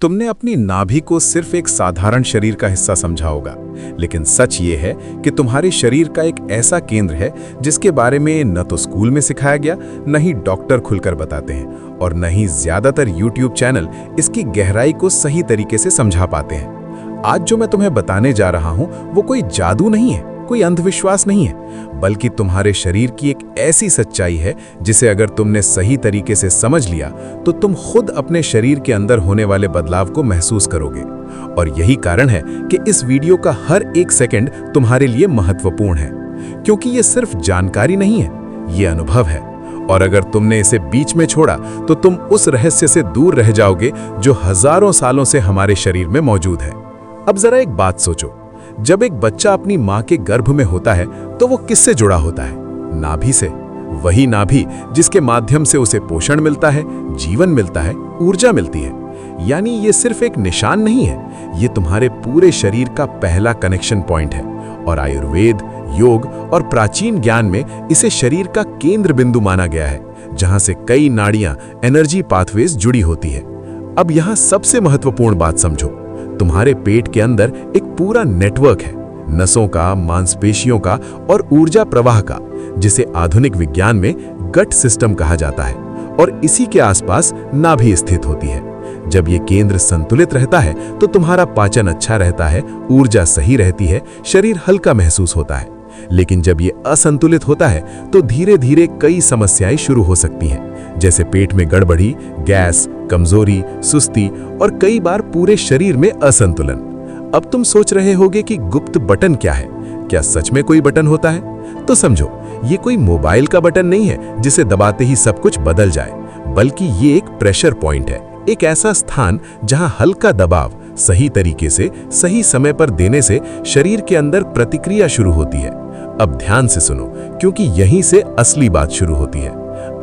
तुमने अपनी नाभि को सिर्फ एक साधारण शरीर का हिस्सा समझा होगा, लेकिन सच ये है कि तुम्हारे शरीर का एक ऐसा केंद्र है जिसके बारे में न तो स्कूल में सिखाया गया, न ही डॉक्टर खुलकर बताते हैं और न ही ज्यादातर यूट्यूब चैनल इसकी गहराई को सही तरीके से समझा पाते हैं। आज जो मैं तुम्हें बताने जा रहा हूं वो कोई जादू नहीं है, कोई अंधविश्वास नहीं है, बल्कि तुम्हारे शरीर की एक ऐसी सच्चाई है जिसे अगर तुमने सही तरीके से समझ लिया तो तुम खुद अपने शरीर के अंदर होने वाले बदलाव को महसूस करोगे। और यही कारण है कि इस वीडियो का हर एक सेकंड तुम्हारे लिए महत्वपूर्ण है, क्योंकि ये सिर्फ जानकारी नहीं है, ये अनुभव है। और अगर तुमने इसे बीच में छोड़ा तो तुम उस रहस्य से दूर रह जाओगे जो हजारों सालों से हमारे शरीर में मौजूद है। अब जरा एक बात सोचो, जब एक बच्चा अपनी माँ के गर्भ में होता है तो वो किससे जुड़ा होता है? नाभि से। वही नाभि जिसके माध्यम से उसे पोषण मिलता है, जीवन मिलता है, ऊर्जा मिलती है। यानी ये सिर्फ एक निशान नहीं है, ये तुम्हारे पूरे शरीर का पहला कनेक्शन पॉइंट है। और आयुर्वेद, योग और प्राचीन ज्ञान में इसे शरीर का केंद्र बिंदु माना गया है, जहां से कई नाड़ियां, एनर्जी पाथवेज जुड़ी होती है। अब यहाँ सबसे महत्वपूर्ण बात समझो, तुम्हारे पेट के अंदर एक पूरा नेटवर्क है, नसों का, मांसपेशियों का और ऊर्जा प्रवाह का, जिसे आधुनिक विज्ञान में गट सिस्टम कहा जाता है। और इसी के आसपास नाभि स्थित होती है। जब ये केंद्र संतुलित रहता है तो तुम्हारा पाचन अच्छा रहता है, ऊर्जा सही रहती है, शरीर हल्का महसूस होता है। लेकिन जब ये असंतुलित होता है तो धीरे धीरे कई समस्याएं शुरू हो सकती हैं, जैसे पेट में गड़बड़ी, गैस, कमजोरी, सुस्ती और कई बार पूरे शरीर में असंतुलन। अब तुम सोच रहे होगे कि गुप्त बटन क्या है? क्या सच में कोई बटन होता है? तो समझो, ये कोई मोबाइल का बटन नहीं है जिसे दबाते ही सब कुछ बदल जाए, बल्कि ये एक प्रेशर पॉइंट है, एक ऐसा स्थान जहां हल्का दबाव सही तरीके से सही समय पर देने से शरीर के अंदर प्रतिक्रिया शुरू होती है। अब ध्यान से सुनो, क्योंकि यहीं से असली बात शुरू होती है।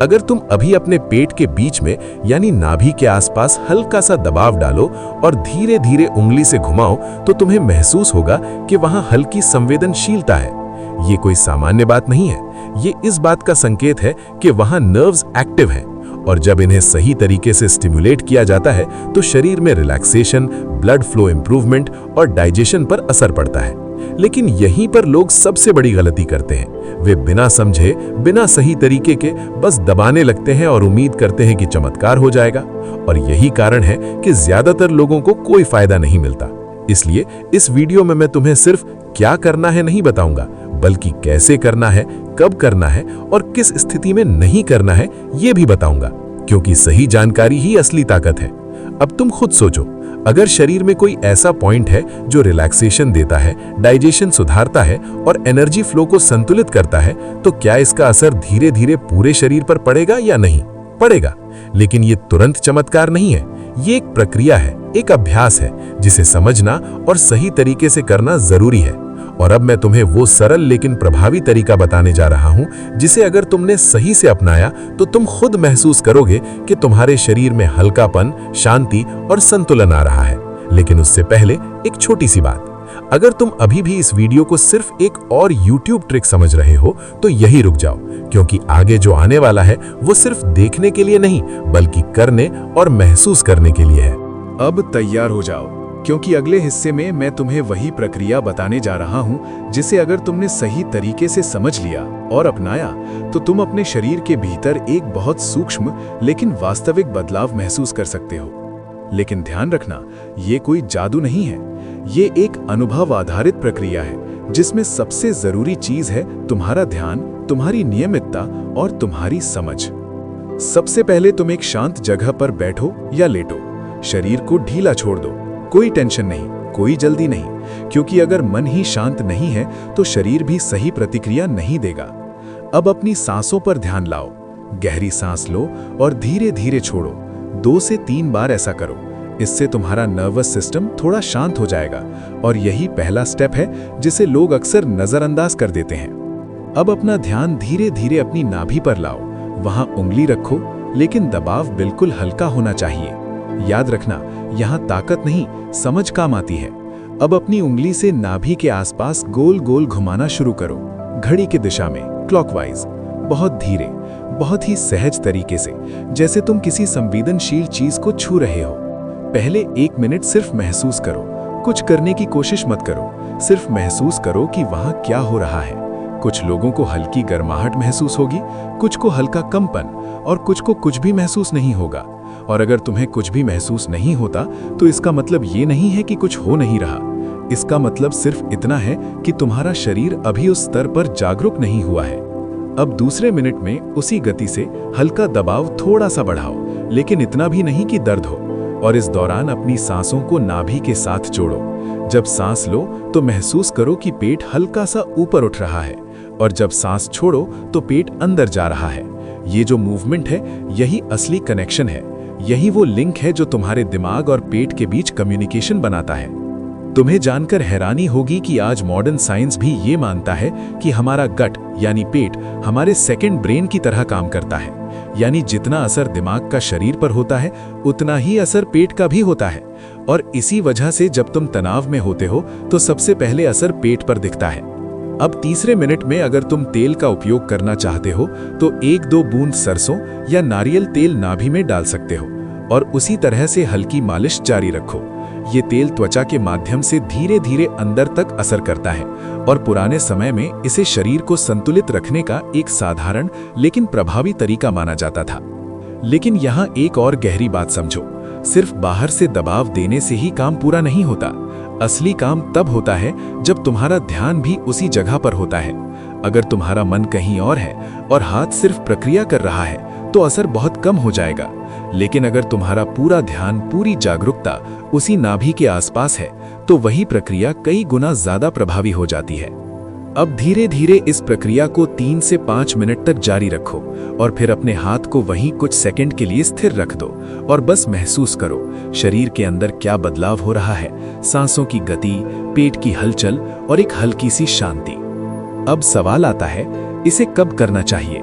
अगर तुम अभी अपने पेट के बीच में यानी नाभि के आसपास हल्का सा दबाव डालो और धीरे धीरे उंगली से घुमाओ तो तुम्हें महसूस होगा कि वहां हल्की संवेदनशीलता है। ये कोई सामान्य बात नहीं है, ये इस बात का संकेत है कि वहां नर्व्स एक्टिव हैं, और जब इन्हें सही तरीके से स्टिमुलेट किया जाता है तो शरीर में रिलैक्सेशन, ब्लड फ्लो इंप्रूवमेंट और डाइजेशन पर असर पड़ता है। लेकिन यहीं पर लोग सबसे बड़ी गलती करते हैं। वे बिना समझे, बिना सही तरीके के बस दबाने लगते हैं और उम्मीद करते हैं कि चमत्कार हो जाएगा। और यही कारण है कि ज्यादातर लोगों को कोई फायदा नहीं मिलता। इसलिए इस वीडियो में मैं तुम्हें सिर्फ क्या करना है नहीं बताऊंगा, बल्कि कैसे करना है, कब करना है और किस स्थिति में नहीं करना है ये भी बताऊंगा, क्योंकि सही जानकारी ही असली ताकत है। अब तुम खुद सोचो, अगर शरीर में कोई ऐसा पॉइंट है जो रिलैक्सेशन देता है, डाइजेशन सुधारता है और एनर्जी फ्लो को संतुलित करता है, तो क्या इसका असर धीरे धीरे पूरे शरीर पर पड़ेगा या नहीं? पड़ेगा। लेकिन ये तुरंत चमत्कार नहीं है, ये एक प्रक्रिया है, एक अभ्यास है जिसे समझना और सही तरीके से करना जरूरी है। और अब मैं तुम्हें वो सरल लेकिन प्रभावी तरीका बताने जा रहा हूं, जिसे अगर तुमने सही से अपनाया तो तुम खुद महसूस करोगे कि तुम्हारे शरीर में हल्कापन, शांति और संतुलन आ रहा है। लेकिन उससे पहले एक छोटी सी बात, अगर तुम अभी भी इस वीडियो को सिर्फ एक और YouTube ट्रिक समझ रहे हो तो यही रुक जाओ, क्योंकि आगे जो आने वाला है वो सिर्फ देखने के लिए नहीं, बल्कि करने और महसूस करने के लिए है। अब तैयार हो जाओ, क्योंकि अगले हिस्से में मैं तुम्हें वही प्रक्रिया बताने जा रहा हूं जिसे अगर तुमने सही तरीके से समझ लिया और अपनाया तो तुम अपने शरीर के भीतर एक बहुत सूक्ष्म लेकिन वास्तविक बदलाव महसूस कर सकते हो। लेकिन ध्यान रखना, ये कोई जादू नहीं है, ये एक अनुभव आधारित प्रक्रिया है जिसमें सबसे जरूरी चीज है तुम्हारा ध्यान, तुम्हारी नियमितता और तुम्हारी समझ। सबसे पहले तुम एक शांत जगह पर बैठो या लेटो, शरीर को ढीला छोड़ दो, कोई टेंशन नहीं, कोई जल्दी नहीं, क्योंकि अगर मन ही शांत नहीं है तो शरीर भी सही प्रतिक्रिया नहीं देगा। अब अपनी सांसों पर ध्यान लाओ, गहरी सांस लो और धीरे धीरे छोड़ो। 2 से 3 बार ऐसा करो, इससे तुम्हारा नर्वस सिस्टम थोड़ा शांत हो जाएगा। और यही पहला स्टेप है जिसे लोग अक्सर नजरअंदाज कर देते हैं। अब अपना ध्यान धीरे धीरे अपनी नाभि पर लाओ, वहां उंगली रखो, लेकिन दबाव बिल्कुल हल्का होना चाहिए। याद रखना, यहाँ ताकत नहीं, समझ काम आती है। अब अपनी उंगली से नाभि के आसपास गोल गोल घुमाना शुरू करो, घड़ी की दिशा में, क्लॉकवाइज, बहुत धीरे, बहुत ही सहज तरीके से, जैसे तुम किसी संवेदनशील चीज को छू रहे हो। पहले 1 मिनट सिर्फ महसूस करो, कुछ करने की कोशिश मत करो, सिर्फ महसूस करो कि वहां क्या हो रहा है। कुछ लोगों को हल्की गर्माहट महसूस होगी, कुछ को हल्का कंपन और कुछ को कुछ भी महसूस नहीं होगा। और अगर तुम्हें कुछ भी महसूस नहीं होता तो इसका मतलब ये नहीं है कि कुछ हो नहीं रहा। इसका मतलब सिर्फ इतना है कि तुम्हारा शरीर अभी उस स्तर पर जागरूक नहीं हुआ है। अब दूसरे मिनट में उसी गति से हल्का दबाव थोड़ा सा बढ़ाओ, लेकिन इतना भी नहीं कि दर्द हो। और इस दौरान अपनी सांसों को नाभि के साथ जोड़ो। जब सांस लो तो महसूस करो कि पेट हल्का सा ऊपर उठ रहा है, और जब सांस छोड़ो तो पेट अंदर जा रहा है। ये जो मूवमेंट है, यही असली कनेक्शन है। यही वो लिंक है जो तुम्हारे दिमाग और पेट के बीच कम्युनिकेशन बनाता है। तुम्हें जानकर हैरानी होगी कि आज मॉडर्न साइंस भी ये मानता है कि हमारा गट यानी पेट हमारे सेकंड ब्रेन की तरह काम करता है। यानी जितना असर दिमाग का शरीर पर होता है, उतना ही असर पेट का भी होता है। और इसी वजह से जब तुम तनाव में होते हो तो सबसे पहले असर पेट पर दिखता है। अब तीसरे मिनट में अगर तुम तेल का उपयोग करना चाहते हो तो 1-2 बूंद सरसों या नारियल तेल नाभि में डाल सकते हो और उसी तरह से हल्की मालिश जारी रखो। ये तेल त्वचा के माध्यम से धीरे धीरे अंदर तक असर करता है और पुराने समय में इसे शरीर को संतुलित रखने का एक साधारण लेकिन प्रभावी तरीका माना जाता था। लेकिन यहाँ एक और गहरी बात समझो, सिर्फ बाहर से दबाव देने से ही काम पूरा नहीं होता। असली काम तब होता है जब तुम्हारा ध्यान भी उसी जगह पर होता है। अगर तुम्हारा मन कहीं और है और हाथ सिर्फ प्रक्रिया कर रहा है तो असर बहुत कम हो जाएगा। लेकिन अगर तुम्हारा पूरा ध्यान, पूरी जागरूकता उसी नाभि के आसपास है तो वही प्रक्रिया कई गुना ज्यादा प्रभावी हो जाती है। अब धीरे धीरे इस प्रक्रिया को 3 से 5 मिनट तक जारी रखो और फिर अपने हाथ को वहीं कुछ सेकंड के लिए स्थिर रख दो और बस महसूस करो शरीर के अंदर क्या बदलाव हो रहा है। सांसों की गति, पेट की हलचल और एक हल्की सी शांति। अब सवाल आता है, इसे कब करना चाहिए?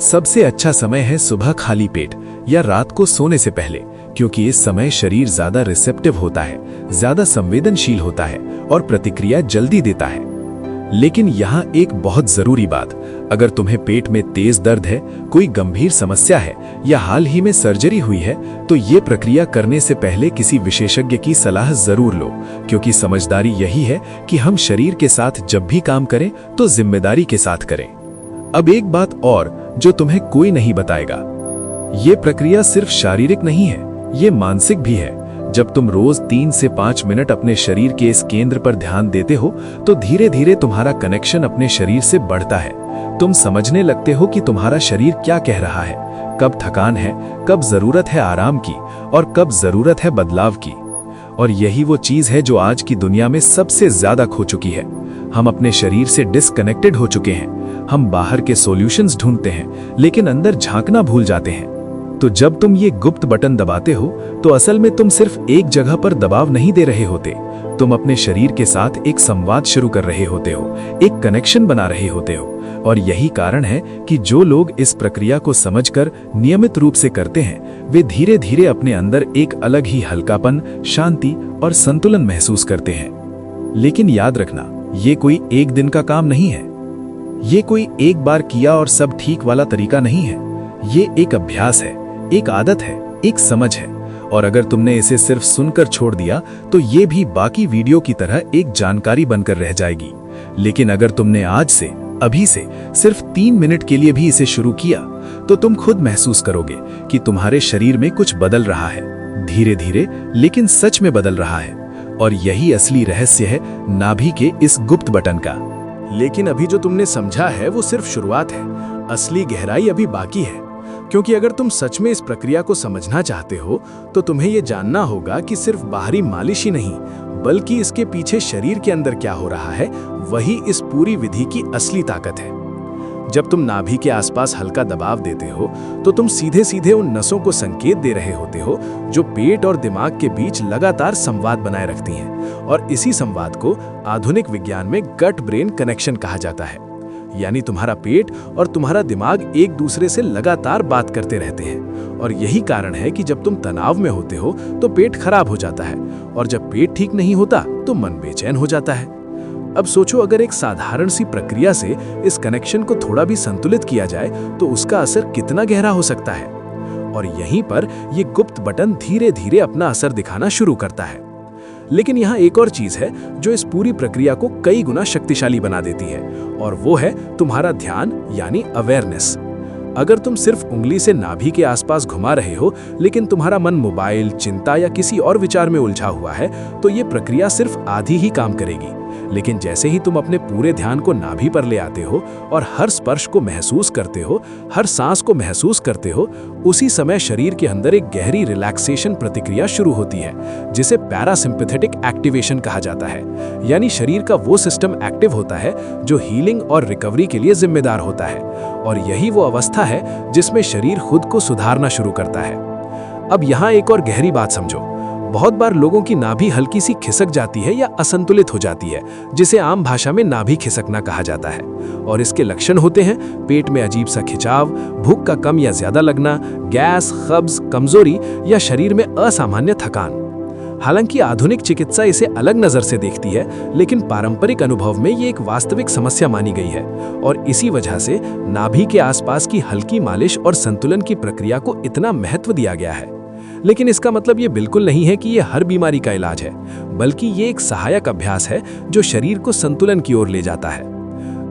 सबसे अच्छा समय है सुबह खाली पेट या रात को सोने से पहले, क्योंकि इस समय शरीर ज्यादा रिसेप्टिव होता है, ज्यादा संवेदनशील होता है और प्रतिक्रिया जल्दी देता है। लेकिन यहाँ एक बहुत जरूरी बात, अगर तुम्हें पेट में तेज दर्द है, कोई गंभीर समस्या है या हाल ही में सर्जरी हुई है तो ये प्रक्रिया करने से पहले किसी विशेषज्ञ की सलाह जरूर लो, क्योंकि समझदारी यही है कि हम शरीर के साथ जब भी काम करें तो जिम्मेदारी के साथ करें। अब एक बात और जो तुम्हें कोई नहीं बताएगा, ये प्रक्रिया सिर्फ शारीरिक नहीं है, ये मानसिक भी है। जब तुम रोज 3 से 5 मिनट अपने शरीर के इस केंद्र पर ध्यान देते हो तो धीरे धीरे तुम्हारा कनेक्शन अपने शरीर से बढ़ता है। तुम समझने लगते हो कि तुम्हारा शरीर क्या कह रहा है, कब थकान है, कब जरूरत है आराम की और कब जरूरत है बदलाव की। और यही वो चीज है जो आज की दुनिया में सबसे ज्यादा खो चुकी है। हम अपने शरीर से डिस्कनेक्टेड हो चुके हैं। हम बाहर के सॉल्यूशंस ढूंढते हैं लेकिन अंदर झांकना भूल जाते हैं। तो जब तुम ये गुप्त बटन दबाते हो तो असल में तुम सिर्फ एक जगह पर दबाव नहीं दे रहे होते, तुम अपने शरीर के साथ एक संवाद शुरू कर रहे होते हो, एक कनेक्शन बना रहे होते हो। और यही कारण है कि जो लोग इस प्रक्रिया को समझकर नियमित रूप से करते हैं, वे धीरे धीरे अपने अंदर एक अलग ही हल्कापन, शांति और संतुलन महसूस करते हैं। लेकिन याद रखना, ये कोई एक दिन का काम नहीं है, ये कोई एक बार किया और सब ठीक वाला तरीका नहीं है। ये एक अभ्यास है, एक आदत है, एक समझ है। और अगर तुमने इसे सिर्फ सुनकर छोड़ दिया तो ये भी बाकी वीडियो की तरह एक जानकारी बनकर रह जाएगी। लेकिन अगर तुमने आज से, अभी से सिर्फ 3 मिनट के लिए भी इसे शुरू किया तो तुम खुद महसूस करोगे कि तुम्हारे शरीर में कुछ बदल रहा है, धीरे धीरे लेकिन सच में बदल रहा है। और यही असली रहस्य है नाभि के इस गुप्त बटन का। लेकिन अभी जो तुमने समझा है वो सिर्फ शुरुआत है, असली गहराई अभी बाकी है। क्योंकि अगर तुम सच में इस प्रक्रिया को समझना चाहते हो तो तुम्हें यह जानना होगा कि सिर्फ बाहरी मालिश ही नहीं, बल्कि इसके पीछे शरीर के अंदर क्या हो रहा है, वही इस पूरी विधि की असली ताकत है। जब तुम नाभि के आसपास हल्का दबाव देते हो तो तुम सीधे सीधे उन नसों को संकेत दे रहे होते हो जो पेट और दिमाग के बीच लगातार संवाद बनाए रखती हैं। और इसी संवाद को आधुनिक विज्ञान में गट ब्रेन कनेक्शन कहा जाता है। यानी तुम्हारा पेट और तुम्हारा दिमाग एक दूसरे से लगातार बात करते रहते हैं। और यही कारण है कि जब तुम तनाव में होते हो तो पेट खराब हो जाता है, और जब पेट ठीक नहीं होता तो मन बेचैन हो जाता है। अब सोचो, अगर एक साधारण सी प्रक्रिया से इस कनेक्शन को थोड़ा भी संतुलित किया जाए तो उसका असर कितना गहरा हो सकता है। और यहीं पर ये गुप्त बटन धीरे धीरे अपना असर दिखाना शुरू करता है। लेकिन यहाँ एक और चीज है जो इस पूरी प्रक्रिया को कई गुना शक्तिशाली बना देती है, और वो है तुम्हारा ध्यान यानी अवेयरनेस। अगर तुम सिर्फ उंगली से नाभि के आसपास घुमा रहे हो, लेकिन तुम्हारा मन मोबाइल, चिंता या किसी और विचार में उलझा हुआ है, तो ये प्रक्रिया सिर्फ आधी ही काम करेगी। लेकिन जैसे ही तुम अपने पूरे ध्यान को नाभि पर ले आते हो और हर स्पर्श को महसूस करते हो, हर सांस को महसूस करते हो, उसी समय शरीर के अंदर एक गहरी रिलैक्सेशन प्रतिक्रिया शुरू होती है, जिसे पैरासिम्पैथेटिक एक्टिवेशन कहा जाता है। यानी शरीर का वो सिस्टम एक्टिव होता है जो हीलिंग और रिकवरी के लिए जिम्मेदार होता है, और यही वो अवस्था है जिसमें शरीर खुद को सुधारना शुरू करता है। अब यहाँ एक और गहरी बात समझो। बहुत बार लोगों की नाभि हल्की सी खिसक जाती है या असंतुलित हो जाती है, जिसे आम भाषा में नाभि खिसकना कहा जाता है। और इसके लक्षण होते हैं पेट में अजीब सा खिंचाव, भूख का कम या ज्यादा लगना, गैस, कब्ज, कमजोरी या शरीर में असामान्य थकान। हालांकि आधुनिक चिकित्सा इसे अलग नजर से देखती है, लेकिन पारंपरिक अनुभव में ये एक वास्तविक समस्या मानी गई है, और इसी वजह से नाभि के आसपास की हल्की मालिश और संतुलन की प्रक्रिया को इतना महत्व दिया गया है। लेकिन इसका मतलब ये बिल्कुल नहीं है कि ये हर बीमारी का इलाज है, बल्कि ये एक सहायक अभ्यास है जो शरीर को संतुलन की ओर ले जाता है।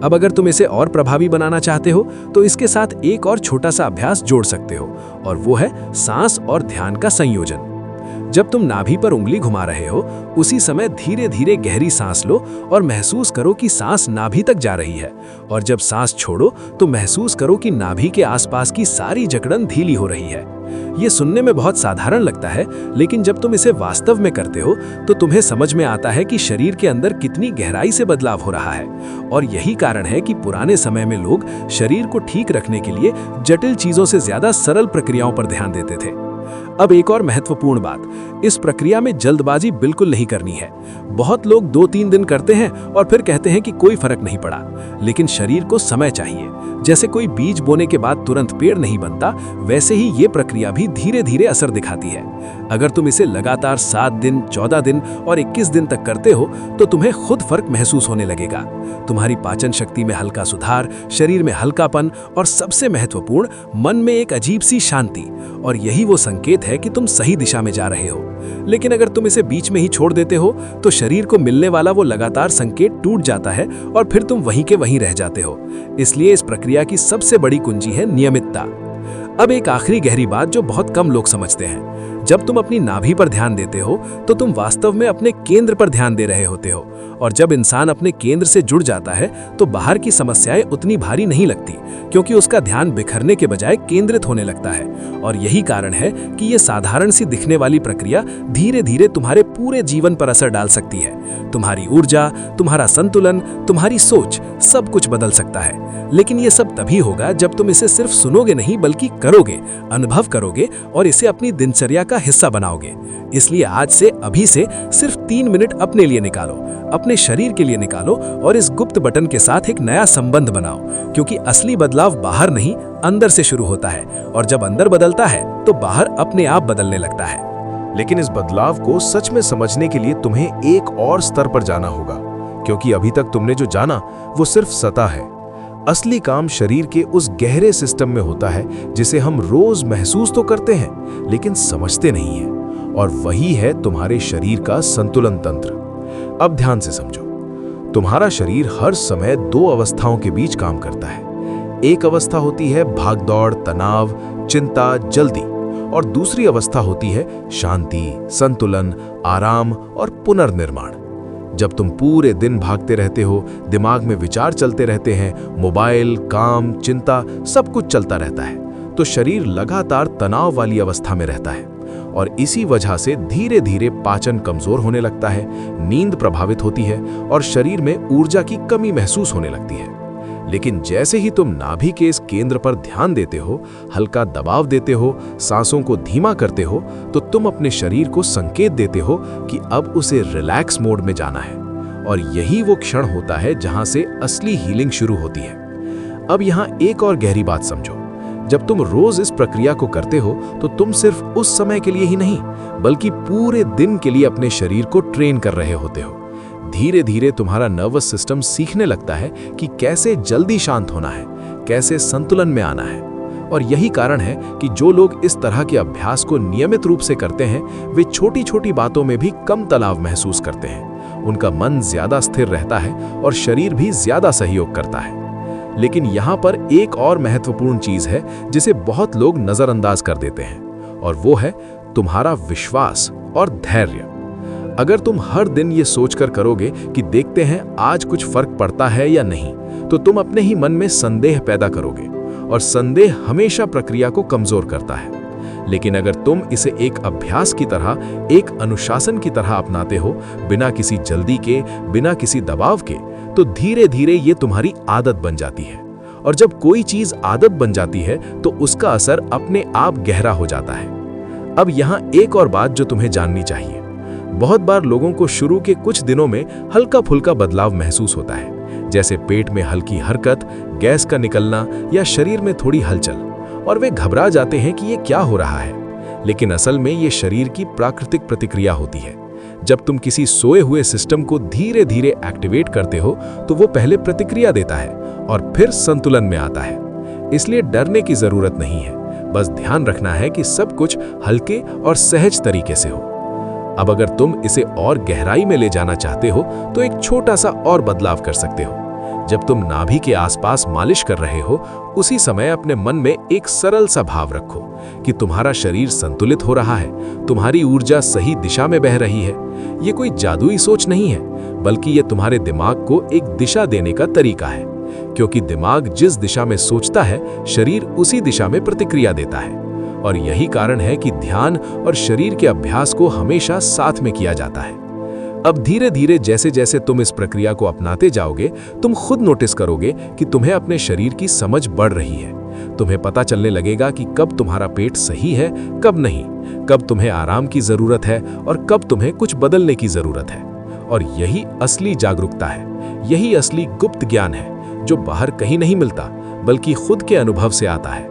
अब अगर तुम इसे और प्रभावी बनाना चाहते हो, तो इसके साथ एक और छोटा सा अभ्यास जोड़ सकते हो, और वो है सांस और ध्यान का संयोजन। जब तुम नाभि पर उंगली घुमा रहे हो, उसी समय धीरे धीरे गहरी सांस लो और महसूस करो कि सांस नाभि तक जा रही है, और जब सांस छोड़ो तो महसूस करो कि नाभि के आसपास की सारी जकड़न ढीली हो रही है। ये सुनने में बहुत साधारण लगता है, लेकिन जब तुम इसे वास्तव में करते हो तो तुम्हें समझ में आता है कि शरीर के अंदर कितनी गहराई से बदलाव हो रहा है। और यही कारण है कि पुराने समय में लोग शरीर को ठीक रखने के लिए जटिल चीजों से ज्यादा सरल प्रक्रियाओं पर ध्यान देते थे। अब एक और महत्वपूर्ण बात, इस प्रक्रिया में जल्दबाजी बिल्कुल नहीं करनी है। बहुत लोग 2-3 दिन करते हैं और फिर कहते हैं कि कोई फर्क नहीं पड़ा, लेकिन शरीर को समय चाहिए। जैसे कोई बीज बोने के बाद तुरंत पेड़ नहीं बनता, वैसे ही ये प्रक्रिया भी धीरे धीरे असर दिखाती है। अगर तुम इसे लगातार 7 दिन, 14 दिन और 21 दिन तक करते हो, तो तुम्हें खुद फर्क महसूस होने लगेगा। तुम्हारी पाचन शक्ति में हल्का सुधार, शरीर में हल्कापन, और सबसे महत्वपूर्ण, मन में एक अजीब सी शांति। और यही वो संकेत है कि तुम सही दिशा में जा रहे हो। लेकिन अगर तुम इसे बीच में ही छोड़ देते हो, तो शरीर को मिलने वाला वो लगातार संकेत टूट जाता है और फिर तुम वहीं के वहीं रह जाते हो। इसलिए इस प्रक्रिया की सबसे बड़ी कुंजी है नियमितता। अब एक आखिरी गहरी बात जो बहुत कम लोग समझते हैं, जब तुम अपनी नाभि पर ध्यान देते हो, तो तुम वास्तव में अपने केंद्र पर ध्यान दे रहे होते हो। और जब इंसान अपने केंद्र से जुड़ जाता है, तो बाहर की समस्याएं उतनी भारी नहीं लगती, क्योंकि उसका ध्यान बिखरने के बजाय केंद्रित होने लगता है। और यही कारण है कि ये साधारण सी दिखने वाली प्रक्रिया धीरे धीरे तुम्हारे पूरे जीवन पर असर डाल सकती है। तुम्हारी ऊर्जा, तुम्हारा संतुलन, तुम्हारी सोच, सब कुछ बदल सकता है। लेकिन ये सब तभी होगा जब तुम इसे सिर्फ सुनोगे नहीं, बल्कि करोगे, अनुभव करोगे और इसे अपनी दिनचर्या का हिस्सा बनाओगे। इसलिए आज से, अभी से सिर्फ 3 मिनट अपने लिए निकालो, अपने शरीर के लिए निकालो, और इस गुप्त बटन के साथ एक नया संबंध बनाओ, क्योंकि असली बदलाव बाहर नहीं, अंदर से शुरू होता है। और जब अंदर बदलता है, तो बाहर अपने आप बदलने लगता है। लेकिन इस बदलाव को सच में समझने के लिए तुम्हें एक और स्तर पर जाना होगा, क्योंकि अभी तक तुमने जो जाना वो सिर्फ सतह है। असली काम शरीर के उस गहरे सिस्टम में होता है जिसे हम रोज महसूस तो करते हैं, लेकिन समझते नहीं हैं, और वही है तुम्हारे शरीर का संतुलन तंत्र। अब ध्यान से समझो, तुम्हारा शरीर हर समय 2 अवस्थाओं के बीच काम करता है। एक अवस्था होती है भागदौड़, तनाव, चिंता, जल्दी, और दूसरी अवस्था होती है शांति, संतुलन, आराम और पुनर्निर्माण। जब तुम पूरे दिन भागते रहते हो, दिमाग में विचार चलते रहते हैं, मोबाइल, काम, चिंता, सब कुछ चलता रहता है, तो शरीर लगातार तनाव वाली अवस्था में रहता है। और इसी वजह से धीरे धीरे पाचन कमजोर होने लगता है, नींद प्रभावित होती है और शरीर में ऊर्जा की कमी महसूस होने लगती है। लेकिन जैसे ही तुम नाभि के इस केंद्र पर ध्यान देते हो, हल्का दबाव देते हो, सांसों को धीमा करते हो, तो तुम अपने शरीर को संकेत देते हो कि अब उसे रिलैक्स मोड में जाना है। और यही वो क्षण होता है जहां से असली हीलिंग शुरू होती है। अब यहाँ एक और गहरी बात समझो, जब तुम रोज इस प्रक्रिया को करते हो, तो तुम सिर्फ उस समय के लिए ही नहीं, बल्कि पूरे दिन के लिए अपने शरीर को ट्रेन कर रहे होते हो। धीरे धीरे तुम्हारा नर्वस सिस्टम सीखने लगता है कि कैसे जल्दी शांत होना है, कैसे संतुलन में आना है। और यही कारण है कि जो लोग इस तरह के अभ्यास को नियमित रूप से करते हैं वे छोटी छोटी बातों में भी कम तनाव महसूस करते हैं, उनका मन ज्यादा स्थिर रहता है और शरीर भी ज्यादा सहयोग करता है। लेकिन यहाँ पर एक और महत्वपूर्ण चीज है जिसे बहुत लोग नजरअंदाज कर देते हैं, और वो है तुम्हारा विश्वास और धैर्य। अगर तुम हर दिन ये सोचकर करोगे कि देखते हैं आज कुछ फर्क पड़ता है या नहीं, तो तुम अपने ही मन में संदेह पैदा करोगे, और संदेह हमेशा प्रक्रिया को कमजोर करता है। लेकिन अगर तुम इसे एक अभ्यास की तरह, एक अनुशासन की तरह अपनाते हो, बिना किसी जल्दी के, बिना किसी दबाव के, तो धीरे धीरे ये तुम्हारी आदत बन जाती है। और जब कोई चीज आदत बन जाती है तो उसका असर अपने आप गहरा हो जाता है। अब यहाँ एक और बात जो तुम्हें जाननी चाहिए, बहुत बार लोगों को शुरू के कुछ दिनों में हल्का फुल्का बदलाव महसूस होता है, जैसे पेट में हल्की हरकत, गैस का निकलना या शरीर में थोड़ी हलचल, और वे घबरा जाते हैं कि ये क्या हो रहा है। लेकिन असल में ये शरीर की प्राकृतिक प्रतिक्रिया होती है। जब तुम किसी सोए हुए सिस्टम को धीरे धीरे एक्टिवेट करते हो तो वो पहले प्रतिक्रिया देता है और फिर संतुलन में आता है। इसलिए डरने की जरूरत नहीं है, बस ध्यान रखना है कि सब कुछ हल्के और सहज तरीके से हो। अब अगर तुम इसे और गहराई में ले जाना चाहते हो तो एक छोटा सा और बदलाव कर सकते हो। जब तुम नाभि के आसपास मालिश कर रहे हो, उसी समय अपने मन में एक सरल सा भाव रखो कि तुम्हारा शरीर संतुलित हो रहा है, तुम्हारी ऊर्जा सही दिशा में बह रही है। ये कोई जादुई सोच नहीं है, बल्कि ये तुम्हारे दिमाग को एक दिशा देने का तरीका है, क्योंकि दिमाग जिस दिशा में सोचता है, शरीर उसी दिशा में प्रतिक्रिया देता है। और यही कारण है कि ध्यान और शरीर के अभ्यास को हमेशा साथ में किया जाता है। अब धीरे धीरे जैसे जैसे तुम इस प्रक्रिया को अपनाते जाओगे, तुम खुद नोटिस करोगे कि तुम्हें अपने शरीर की समझ बढ़ रही है। तुम्हें पता चलने लगेगा कि कब तुम्हारा पेट सही है, कब नहीं, कब तुम्हें आराम की जरूरत है और कब तुम्हें कुछ बदलने की जरूरत है। और यही असली जागरूकता है, यही असली गुप्त ज्ञान है जो बाहर कहीं नहीं मिलता, बल्कि खुद के अनुभव से आता है।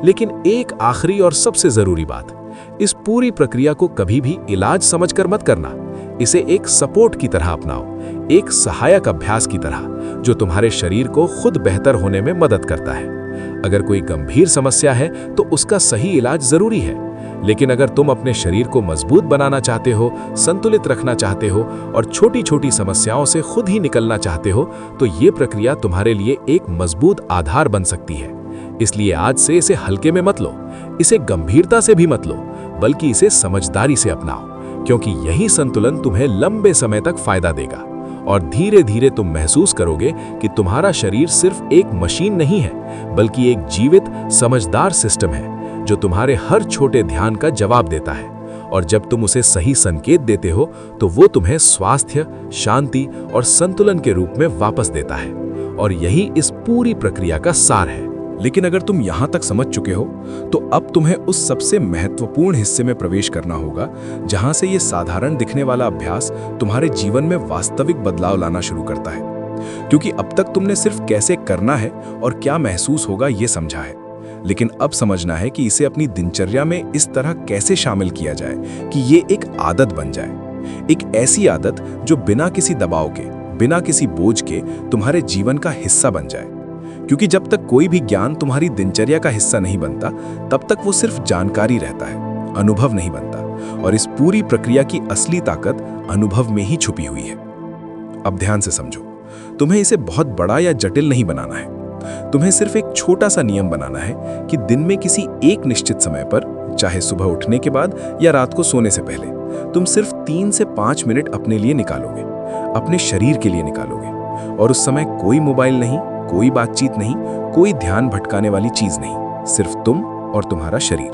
लेकिन एक आखिरी और सबसे जरूरी बात, इस पूरी प्रक्रिया को कभी भी इलाज समझकर मत करना। इसे एक सपोर्ट की तरह अपनाओ, एक सहायक अभ्यास की तरह जो तुम्हारे शरीर को खुद बेहतर होने में मदद करता है। अगर कोई गंभीर समस्या है तो उसका सही इलाज जरूरी है, लेकिन अगर तुम अपने शरीर को मजबूत बनाना चाहते हो, संतुलित रखना चाहते हो और छोटी छोटी समस्याओं से खुद ही निकलना चाहते हो, तो ये प्रक्रिया तुम्हारे लिए एक मजबूत आधार बन सकती है। इसलिए आज से इसे हल्के में मत लो, इसे गंभीरता से भी मत लो, बल्कि इसे समझदारी से अपनाओ, क्योंकि यही संतुलन तुम्हें लंबे समय तक फायदा देगा। और धीरे धीरे तुम महसूस करोगे कि तुम्हारा शरीर सिर्फ एक मशीन नहीं है, बल्कि एक जीवित, समझदार सिस्टम है जो तुम्हारे हर छोटे ध्यान का जवाब देता है। और जब तुम उसे सही संकेत देते हो तो वो तुम्हें स्वास्थ्य, शांति और संतुलन के रूप में वापस देता है। और यही इस पूरी प्रक्रिया का सार है। लेकिन अगर तुम यहां तक समझ चुके हो तो अब तुम्हें उस सबसे महत्वपूर्ण हिस्से में प्रवेश करना होगा जहां से ये साधारण दिखने वाला अभ्यास तुम्हारे जीवन में वास्तविक बदलाव लाना शुरू करता है। क्योंकि अब तक तुमने सिर्फ कैसे करना है और क्या महसूस होगा ये समझा है, लेकिन अब समझना है कि इसे अपनी दिनचर्या में इस तरह कैसे शामिल किया जाए कि ये एक आदत बन जाए। एक ऐसी आदत जो बिना किसी दबाव के, बिना किसी बोझ के तुम्हारे जीवन का हिस्सा बन जाए। क्योंकि जब तक कोई भी ज्ञान तुम्हारी दिनचर्या का हिस्सा नहीं बनता, तब तक वो सिर्फ जानकारी रहता है, अनुभव नहीं बनता। और इस पूरी प्रक्रिया की असली ताकत अनुभव में ही छुपी हुई है। अब ध्यान से समझो, तुम्हें इसे बहुत बड़ा या जटिल नहीं बनाना है। तुम्हें सिर्फ एक छोटा सा नियम बनाना है कि दिन में किसी एक निश्चित समय पर, चाहे सुबह उठने के बाद या रात को सोने से पहले, तुम सिर्फ 3 से 5 मिनट अपने लिए निकालोगे, अपने शरीर के लिए निकालोगे। और उस समय कोई मोबाइल नहीं, कोई बातचीत नहीं, कोई ध्यान भटकाने वाली चीज नहीं, सिर्फ तुम और तुम्हारा शरीर।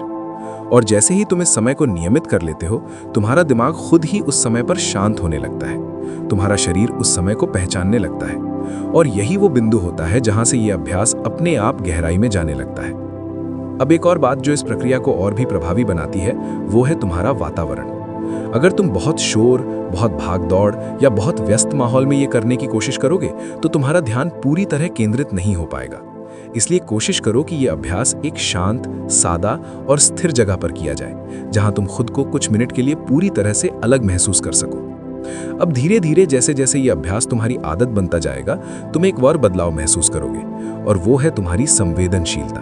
और जैसे ही तुम इस समय को नियमित कर लेते हो, तुम्हारा दिमाग खुद ही उस समय पर शांत होने लगता है, तुम्हारा शरीर उस समय को पहचानने लगता है। और यही वो बिंदु होता है जहां से ये अभ्यास अपने आप गहराई में जाने लगता है। अब एक और बात जो इस प्रक्रिया को और भी प्रभावी बनाती है, वो है तुम्हारा वातावरण। अगर तुम बहुत शोर, बहुत भागदौड़ या बहुत व्यस्त माहौल में ये करने की कोशिश करोगे तो तुम्हारा ध्यान पूरी तरह केंद्रित नहीं हो पाएगा। इसलिए कोशिश करो कि ये अभ्यास एक शांत, सादा और स्थिर जगह पर किया जाए, जहां तुम खुद को कुछ मिनट के लिए पूरी तरह से अलग महसूस कर सको। अब धीरे धीरे जैसे जैसे ये अभ्यास तुम्हारी आदत बनता जाएगा, तुम एक और बदलाव महसूस करोगे, और वो है तुम्हारी संवेदनशीलता।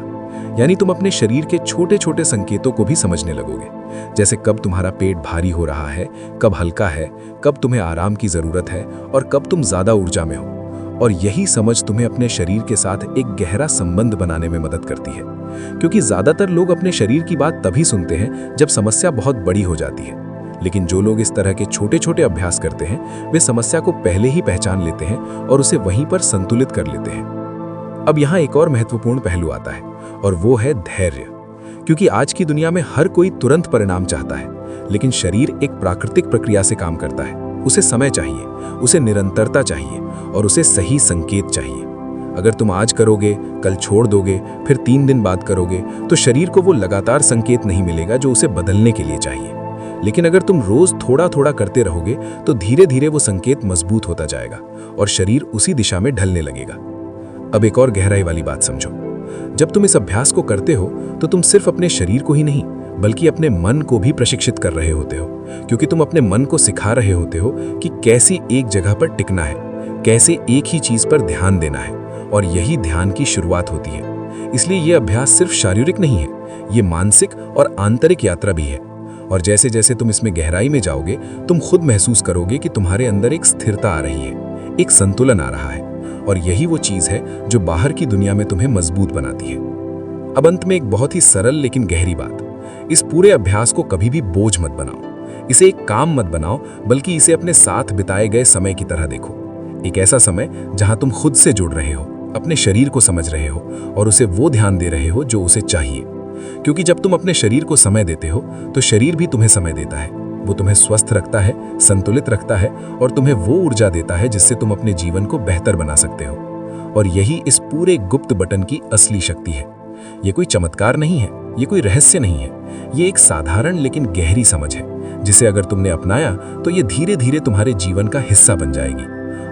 यानी तुम अपने शरीर के छोटे छोटे संकेतों को भी समझने लगोगे, जैसे कब तुम्हारा पेट भारी हो रहा है, कब हल्का है, कब तुम्हें आराम की जरूरत है और कब तुम ज्यादा ऊर्जा में हो। और यही समझ तुम्हें अपने शरीर के साथ एक गहरा संबंध बनाने में मदद करती है, क्योंकि ज्यादातर लोग अपने शरीर की बात तभी सुनते हैं जब समस्या बहुत बड़ी हो जाती है, लेकिन जो लोग इस तरह के छोटे छोटे अभ्यास करते हैं वे समस्या को पहले ही पहचान लेते हैं और उसे वहीं पर संतुलित कर लेते हैं। अब यहाँ एक और महत्वपूर्ण पहलू आता है और वो है धैर्य, क्योंकि आज की दुनिया में हर कोई तुरंत परिणाम चाहता है, लेकिन शरीर एक प्राकृतिक प्रक्रिया से काम करता है। उसे समय चाहिए, उसे निरंतरता चाहिए और उसे सही संकेत चाहिए। अगर तुम आज करोगे, कल छोड़ दोगे, फिर 3 दिन बाद करोगे, तो शरीर को वो लगातार संकेत नहीं मिलेगा जो उसे बदलने के लिए चाहिए। लेकिन अगर तुम रोज थोड़ा थोड़ा करते रहोगे तो धीरे धीरे वो संकेत मजबूत होता जाएगा और शरीर उसी दिशा में ढलने लगेगा। अब एक और गहराई वाली बात समझो। जब तुम इस अभ्यास को करते हो तो तुम सिर्फ अपने शरीर को ही नहीं बल्कि अपने मन को भी प्रशिक्षित कर रहे होते हो, क्योंकि तुम अपने मन को सिखा रहे होते हो कि कैसे एक जगह पर टिकना है, कैसे एक ही चीज पर ध्यान देना है, और यही ध्यान की शुरुआत होती है। इसलिए यह अभ्यास सिर्फ शारीरिक नहीं है, ये मानसिक और आंतरिक यात्रा भी है। और जैसे जैसे तुम इसमें गहराई में जाओगे तुम खुद महसूस करोगे कि तुम्हारे अंदर एक स्थिरता आ रही है, एक संतुलन आ रहा है, और यही वो चीज है जो बाहर की दुनिया में तुम्हें मजबूत बनाती है। अब अंत में एक बहुत ही सरल लेकिन गहरी बात, इस पूरे अभ्यास को कभी भी बोझ मत बनाओ, इसे एक काम मत बनाओ, बल्कि इसे अपने साथ बिताए गए समय की तरह देखो। एक ऐसा समय जहां तुम खुद से जुड़ रहे हो, अपने शरीर को समझ रहे हो और उसे वो ध्यान दे रहे हो जो उसे चाहिए। क्योंकि जब तुम अपने शरीर को समय देते हो तो शरीर भी तुम्हें समय देता है। वो तुम्हें स्वस्थ रखता है, संतुलित रखता है और तुम्हें वो ऊर्जा देता है जिससे तुम अपने जीवन को बेहतर बना सकते हो। और यही इस पूरे गुप्त बटन की असली शक्ति है। ये कोई चमत्कार नहीं है, ये कोई रहस्य नहीं है, ये एक साधारण लेकिन गहरी समझ है, जिसे अगर तुमने अपनाया तो ये धीरे धीरे तुम्हारे जीवन का हिस्सा बन जाएगी।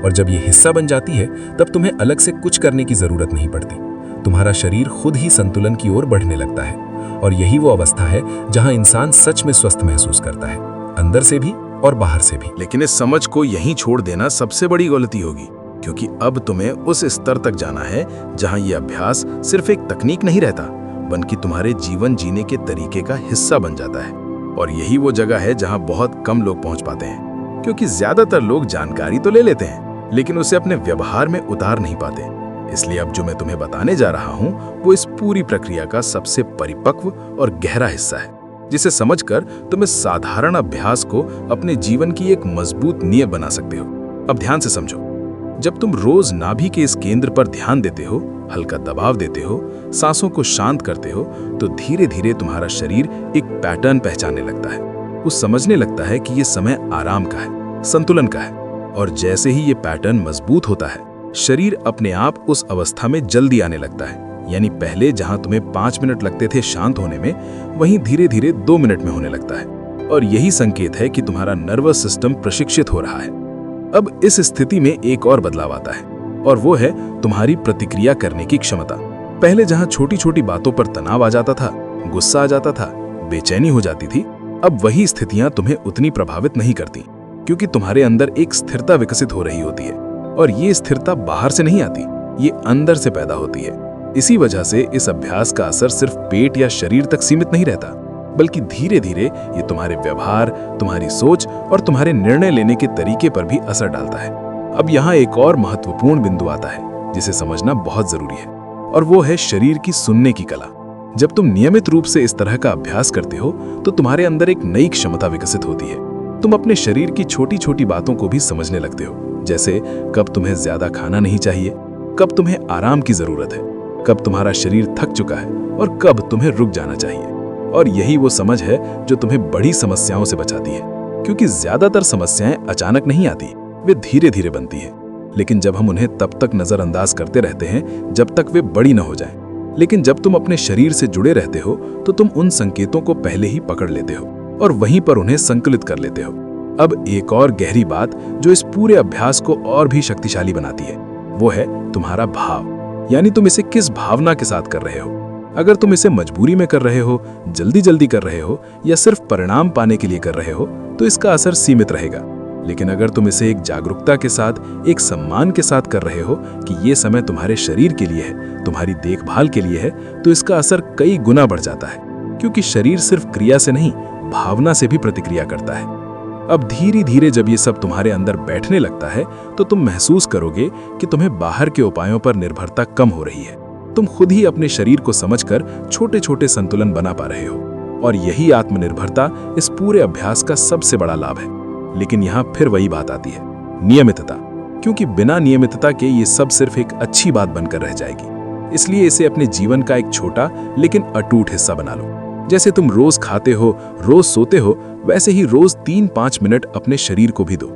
और जब ये हिस्सा बन जाती है तब तुम्हें अलग से कुछ करने की जरूरत नहीं पड़ती। तुम्हारा शरीर खुद ही संतुलन की ओर बढ़ने लगता है, और यही वो अवस्था है जहां इंसान सच में स्वस्थ महसूस करता है, अंदर से भी और बाहर से भी। लेकिन इस समझ को यहीं छोड़ देना सबसे बड़ी गलती होगी, क्योंकि अब तुम्हें उस स्तर तक जाना है जहां ये अभ्यास सिर्फ एक तकनीक नहीं रहता, बल्कि तुम्हारे जीवन जीने के तरीके का हिस्सा बन जाता है। और यही वो जगह है जहां बहुत कम लोग पहुंच पाते हैं, क्योंकि ज्यादातर लोग जानकारी तो ले लेते हैं लेकिन उसे अपने व्यवहार में उतार नहीं पाते। इसलिए अब जो मैं तुम्हें बताने जा रहा हूं वो इस पूरी प्रक्रिया का सबसे परिपक्व और गहरा हिस्सा है, जिसे समझकर तुम इस साधारण अभ्यास को अपने जीवन की एक मजबूत नींव बना सकते हो। अब ध्यान से समझो, जब तुम रोज नाभि के इस केंद्र पर ध्यान देते हो, हल्का दबाव देते हो, सांसों को शांत करते हो, तो धीरे धीरे तुम्हारा शरीर एक पैटर्न पहचानने लगता है। वो समझने लगता है कि ये समय आराम का है, संतुलन का है। और जैसे ही ये पैटर्न मजबूत होता है, शरीर अपने आप उस अवस्था में जल्दी आने लगता है। यानी पहले जहां तुम्हें 5 मिनट लगते थे शांत होने में, वहीं धीरे धीरे 2 मिनट में होने लगता है। और यही संकेत है कि तुम्हारा नर्वस सिस्टम प्रशिक्षित हो रहा है। अब इस स्थिति में एक और बदलाव आता है, और वो है तुम्हारी प्रतिक्रिया करने की क्षमता। पहले जहां छोटी छोटी बातों पर तनाव आ जाता था, गुस्सा आ जाता था, बेचैनी हो जाती थी, अब वही स्थितियां तुम्हें उतनी प्रभावित नहीं करती, क्योंकि तुम्हारे अंदर एक स्थिरता विकसित हो रही होती है। और ये स्थिरता बाहर से नहीं आती, ये अंदर से पैदा होती है। इसी वजह से इस अभ्यास का असर सिर्फ पेट या शरीर तक सीमित नहीं रहता, बल्कि धीरे धीरे ये तुम्हारे व्यवहार, तुम्हारी सोच और तुम्हारे निर्णय लेने के तरीके पर भी असर डालता है। अब यहाँ एक और महत्वपूर्ण बिंदु आता है जिसे समझना बहुत जरूरी है, और वो है शरीर की सुनने की कला। जब तुम नियमित रूप से इस तरह का अभ्यास करते हो तो तुम्हारे अंदर एक नई क्षमता विकसित होती है। तुम अपने शरीर की छोटी छोटी बातों को भी समझने लगते हो, जैसे कब तुम्हें ज्यादा खाना नहीं चाहिए, कब तुम्हें आराम की जरूरत है, कब तुम्हारा शरीर थक चुका है और कब तुम्हें रुक जाना चाहिए। और यही वो समझ है जो तुम्हें बड़ी समस्याओं से बचाती है, क्योंकि ज्यादातर समस्याएं अचानक नहीं आती, वे धीरे धीरे बनती हैं। लेकिन जब हम उन्हें तब तक नजरअंदाज करते रहते हैं जब तक वे बड़ी न हो जाएं। लेकिन जब तुम अपने शरीर से जुड़े रहते हो तो तुम उन संकेतों को पहले ही पकड़ लेते हो और वहीं पर उन्हें संकलित कर लेते हो। अब एक और गहरी बात जो इस पूरे अभ्यास को और भी शक्तिशाली बनाती है, वो है तुम्हारा भाव। यानी तुम इसे किस भावना के साथ कर रहे हो। अगर तुम इसे मजबूरी में कर रहे हो, जल्दी जल्दी कर रहे हो या सिर्फ परिणाम पाने के लिए कर रहे हो, तो इसका असर सीमित रहेगा। लेकिन अगर तुम इसे एक जागरूकता के साथ, एक सम्मान के साथ कर रहे हो कि ये समय तुम्हारे शरीर के लिए है, तुम्हारी देखभाल के लिए है, तो इसका असर कई गुना बढ़ जाता है। क्योंकि शरीर सिर्फ क्रिया से नहीं, भावना से भी प्रतिक्रिया करता है। अब धीरे धीरे जब ये सब तुम्हारे अंदर बैठने लगता है, तो तुम महसूस करोगे कि तुम्हें बाहर के उपायों पर निर्भरता कम हो रही है। तुम खुद ही अपने शरीर को समझकर छोटे छोटे संतुलन बना पा रहे हो। और यही आत्मनिर्भरता इस पूरे अभ्यास का सबसे बड़ा लाभ है। लेकिन यहाँ फिर वही बात आती है, नियमितता। क्योंकि बिना नियमितता के ये सब सिर्फ एक अच्छी बात बनकर रह जाएगी। इसलिए इसे अपने जीवन का एक छोटा लेकिन अटूट हिस्सा बना लो। जैसे तुम रोज खाते हो, रोज सोते हो, वैसे ही रोज 3-5 मिनट अपने शरीर को भी दो।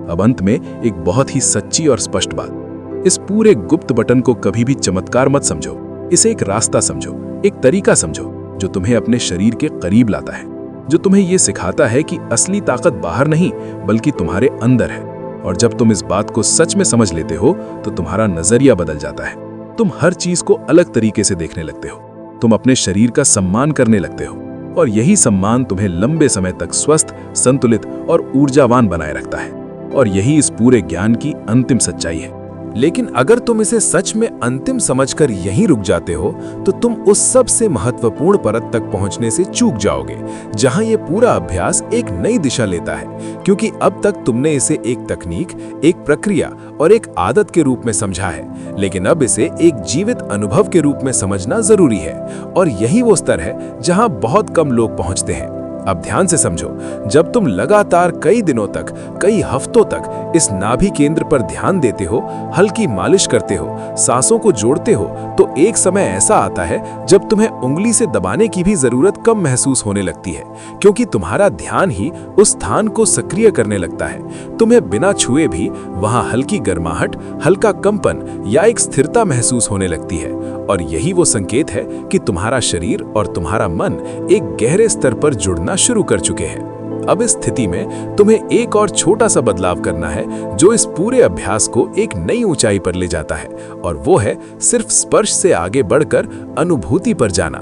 अब अंत में एक बहुत ही सच्ची और स्पष्ट बात, इस पूरे गुप्त बटन को कभी भी चमत्कार मत समझो। इसे एक रास्ता समझो, एक तरीका समझो जो तुम्हें अपने शरीर के करीब लाता है, जो तुम्हें ये सिखाता है कि असली ताकत बाहर नहीं बल्कि तुम्हारे अंदर है। और जब तुम इस बात को सच में समझ लेते हो तो तुम्हारा नजरिया बदल जाता है। तुम हर चीज को अलग तरीके से देखने लगते हो। तुम अपने शरीर का सम्मान करने लगते हो। और यही सम्मान तुम्हें लंबे समय तक स्वस्थ, संतुलित और ऊर्जावान बनाए रखता है। और यही इस पूरे ज्ञान की अंतिम सच्चाई है। लेकिन अगर तुम इसे सच में अंतिम समझकर यहीं रुक जाते हो तो तुम उस सबसे महत्वपूर्ण परत तक पहुंचने से चूक जाओगे, जहां ये पूरा अभ्यास एक नई दिशा लेता है। क्योंकि अब तक तुमने इसे एक तकनीक, एक प्रक्रिया और एक आदत के रूप में समझा है, लेकिन अब इसे एक जीवित अनुभव के रूप में समझना जरूरी है। और यही वो स्तर है जहां बहुत कम लोग पहुंचते हैं। अब ध्यान से समझो, जब तुम लगातार कई दिनों तक, कई हफ्तों तक इस नाभि केंद्र पर ध्यान देते हो, हल्की मालिश करते हो, सांसों को जोड़ते हो, तो एक समय ऐसा आता है जब तुम्हें उंगली से दबाने की भी जरूरत कम महसूस होने लगती है। क्योंकि तुम्हारा ध्यान ही उस स्थान को सक्रिय करने लगता है। तुम्हें बिना छुए भी वहां हल्की गर्माहट, हल्का कंपन या एक स्थिरता महसूस होने लगती है। और यही वो संकेत है कि तुम्हारा शरीर और तुम्हारा मन एक गहरे स्तर पर जुड़ना शुरू कर चुके हैं। अब इस स्थिति में तुम्हें एक और छोटा सा बदलाव करना है जो इस पूरे अभ्यास को एक नई ऊंचाई पर ले जाता है। और वो है सिर्फ स्पर्श से आगे बढ़कर अनुभूति पर जाना।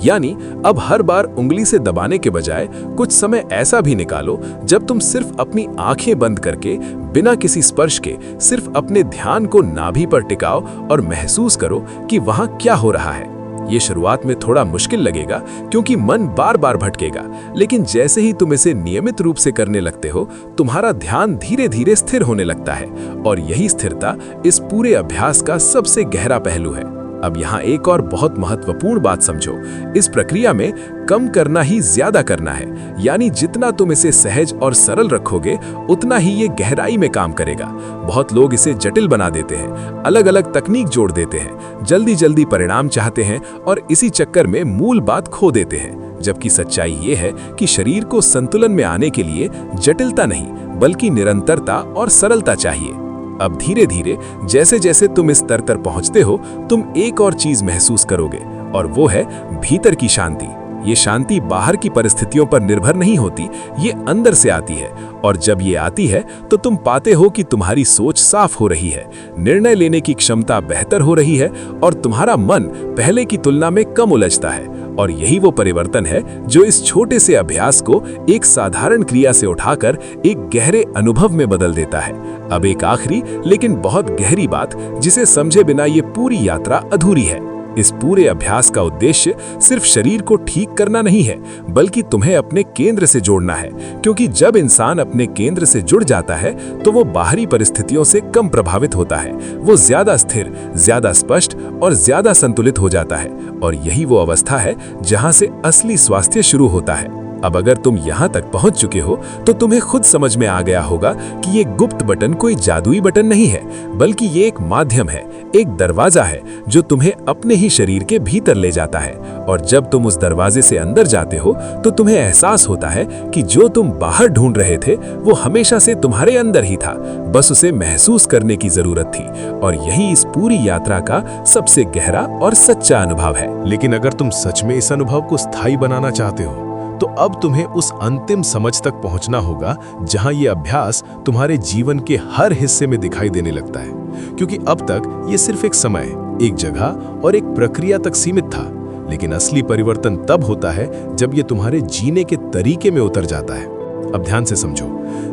यानी अब हर बार उंगली से दबाने के बजाय कुछ समय ऐसा भी निकालो जब तुम सिर्फ अपनी आंखें बंद करके, बिना किसी स्पर्श के, सिर्फ अपने ध्यान को नाभि पर टिकाओ और महसूस करो कि वहां क्या हो रहा है। ये शुरुआत में थोड़ा मुश्किल लगेगा क्योंकि मन बार बार भटकेगा, लेकिन जैसे ही तुम इसे नियमित रूप से करने लगते हो, तुम्हारा ध्यान धीरे धीरे स्थिर होने लगता है। और यही स्थिरता इस पूरे अभ्यास का सबसे गहरा पहलू है। अब यहाँ एक और बहुत महत्वपूर्ण बात समझो, इस प्रक्रिया में कम करना ही ज्यादा करना है। यानी जितना तुम इसे सहज और सरल रखोगे, उतना ही ये गहराई में काम करेगा। बहुत लोग इसे जटिल बना देते हैं, अलग अलग तकनीक जोड़ देते हैं, जल्दी जल्दी परिणाम चाहते हैं और इसी चक्कर में मूल बात खो देते हैं। जबकि सच्चाई ये है कि शरीर को संतुलन में आने के लिए जटिलता नहीं, बल्कि निरंतरता और सरलता चाहिए। अब धीरे धीरे जैसे जैसे तुम इस स्तर पर पहुंचते हो, तुम एक और चीज महसूस करोगे, और वो है भीतर की शांति। ये शांति बाहर की परिस्थितियों पर निर्भर नहीं होती, ये अंदर से आती है। और जब ये आती है तो तुम पाते हो कि तुम्हारी सोच साफ हो रही है, निर्णय लेने की क्षमता बेहतर हो रही है और तुम्हारा मन पहले की तुलना में कम उलझता है। और यही वो परिवर्तन है जो इस छोटे से अभ्यास को एक साधारण क्रिया से उठाकर एक गहरे अनुभव में बदल देता है। अब एक आखिरी लेकिन बहुत गहरी बात, जिसे समझे बिना ये पूरी यात्रा अधूरी है। इस पूरे अभ्यास का उद्देश्य सिर्फ शरीर को ठीक करना नहीं है, बल्कि तुम्हें अपने केंद्र से जोड़ना है। क्योंकि जब इंसान अपने केंद्र से जुड़ जाता है तो वो बाहरी परिस्थितियों से कम प्रभावित होता है। वो ज्यादा स्थिर, ज्यादा स्पष्ट और ज्यादा संतुलित हो जाता है। और यही वो अवस्था है जहां से असली स्वास्थ्य शुरू होता है। अब अगर तुम यहाँ तक पहुँच चुके हो तो तुम्हें खुद समझ में आ गया होगा कि ये गुप्त बटन कोई जादुई बटन नहीं है, बल्कि ये एक माध्यम है, एक दरवाजा है जो तुम्हें अपने ही शरीर के भीतर ले जाता है। और जब तुम उस दरवाजे से अंदर जाते हो तो तुम्हें एहसास होता है कि जो तुम बाहर ढूंढ रहे थे वो हमेशा से तुम्हारे अंदर ही था, बस उसे महसूस करने की जरूरत थी। और यही इस पूरी यात्रा का सबसे गहरा और सच्चा अनुभव है। लेकिन अगर तुम सच में इस अनुभव को स्थायी बनाना चाहते हो तो अब तुम्हें उस अंतिम समझ तक पहुंचना होगा जहां ये अभ्यास तुम्हारे जीवन के हर हिस्से में दिखाई देने लगता है। क्योंकि अब तक ये सिर्फ एक समय, एक जगह और एक प्रक्रिया तक सीमित था, लेकिन असली परिवर्तन तब होता है जब ये तुम्हारे जीने के तरीके में उतर जाता है। अब ध्यान से समझो,